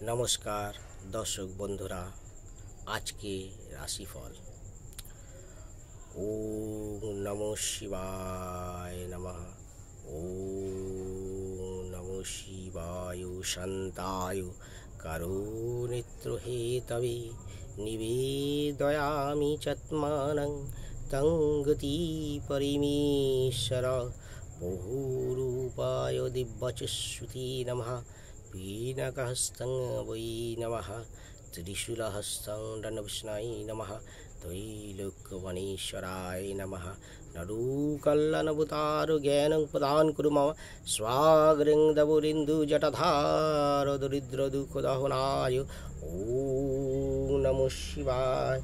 নমস্কার দর্শক বন্ধুরা, আজকে রাশিফল। ওম নমঃ শিবায় নমঃ। ওম নমঃ শিবায় শান্তায় কারুণিত্রহেতবে নিবেদয়ামি চাত্মানং তং গতি পরমেশ্বর বহুরূপায় দিব্যচশ্রুতি নমঃ। पीनकहस्तं वै नमः। त्रिशूलहस्तं दण्डविष्णाय नमः। त्रैलोक्यवनेश्वराय नमः। नरुकल्लनभूतारो ज्ञानं प्रदान कुरु मम स्वाग्रिंदबुरिन्दुजटधार दरिद्रदुःखदहनाय। ॐ नमः शिवाय।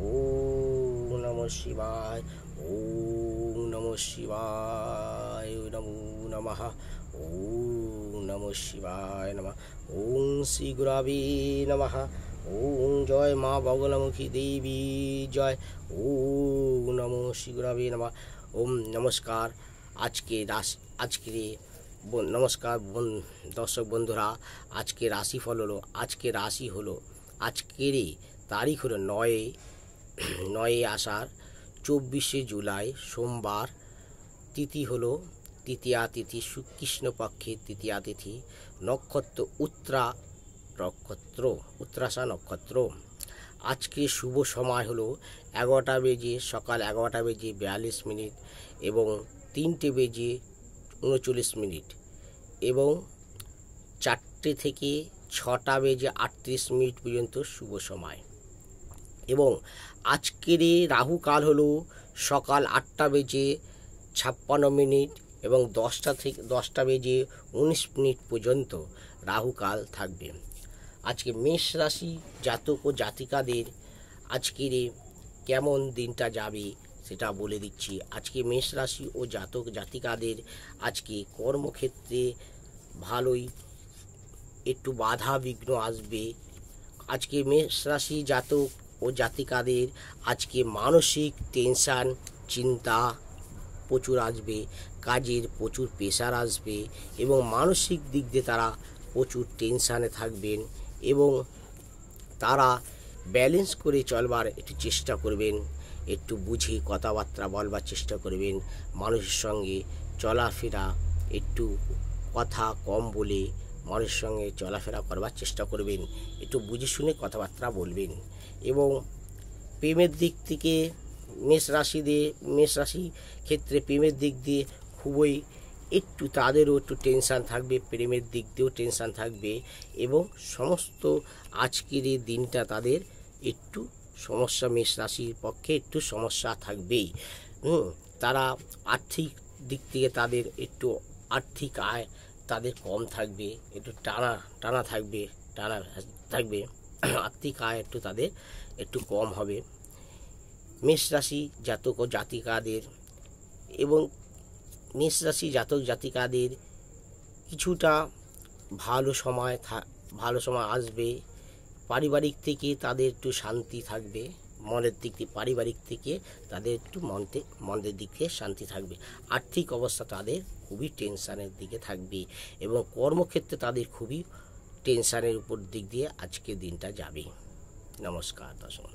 ॐ नमः शिवाय। ॐ नमः शिवाय। नमो नमः। ओम नमः शिवाय नमः। ओम श्री गुरवे नमः। ओम जय माँ बगलमुखी देवी जय। ओम नमः श्री गुरवे नमः। ओम नमस्कार। नमस्कार दर्शक बंधुरा, आज के राशिफल हलो, आज के राशि हलो, आजकेर तारीख हलो 9 आषाढ़ 24 जुलाई सोमवार। तिथि हलो तृतीया तिथि, कृष्ण पक्षे तृतीया तिथि। नक्षत्र उत्तराषा नक्षत्र। आज के शुभ समय हलो 11टा बेजे सकाल 11टा बेजे 42 मिनट एवं 3টে বেজে 39 मिनट एवं 4টে থেকে 6টা বেজে 38 मिनट पर्यन्त शुभ समय। एवं आजकेर राहु काल हलो सकाल 8टा बेजे 56 मिनट এবং 10টা বেজে 19 মিনিট পর্যন্ত রাহুকাল থাকবে। আজকে মেষ রাশি জাতক ও জাতিকাদের আজকের কেমন দিনটা যাবে সেটা বলে দিচ্ছি। আজকে মেষ রাশি ও জাতক জাতিকাদের আজকে কর্মক্ষেত্রে ভালোই একটু বাধা বিঘ্ন আসবে। আজকে মেষ রাশি জাতক ও জাতিকাদের আজকে মানসিক টেনশন চিন্তা প্রচুর আসবে, কাজের প্রচুর প্রেশার আসবে এবং মানসিক দিক দিয়ে তারা প্রচুর টেনশানে থাকবেন এবং তারা ব্যালেন্স করে চলবার একটু চেষ্টা করবেন, একটু বুঝে কথাবার্তা বলবার চেষ্টা করবেন। মানুষের সঙ্গে চলাফেরা একটু কথা কম বলে মানুষের সঙ্গে চলাফেরা করবার চেষ্টা করবেন, একটু বুঝে শুনে কথাবার্তা বলবেন। এবং প্রেমের দিক থেকে মেষ রাশি ক্ষেত্রে প্রেমের দিক দিয়ে খুবই একটু তাদেরও একটু টেনশান থাকবে, প্রেমের দিক দিয়েও টেনশান থাকবে এবং সমস্ত আজকের এই দিনটা তাদের একটু সমস্যা, মেষ রাশির পক্ষে একটু সমস্যা থাকবেই। তারা আর্থিক দিক থেকে তাদের একটু আর্থিক আয় তাদের কম থাকবে, একটু টানা থাকবে আর্থিক আয় একটু তাদের একটু কম হবে। মেষ রাশি জাতক ও জাতিকাদের এবং মেষ রাশি জাতক জাতিকাদের কিছুটা ভালো সময় আসবে। পারিবারিক থেকে তাদের একটু শান্তি থাকবে, মনের দিক থেকে পারিবারিক থেকে তাদের একটু মনের দিক থেকে শান্তি থাকবে। আর্থিক অবস্থা তাদের খুবই টেনশানের দিকে থাকবে এবং কর্মক্ষেত্রে তাদের খুবই টেনশানের উপর দিক দিয়ে আজকের দিনটা যাবে। নমস্কার দর্শক।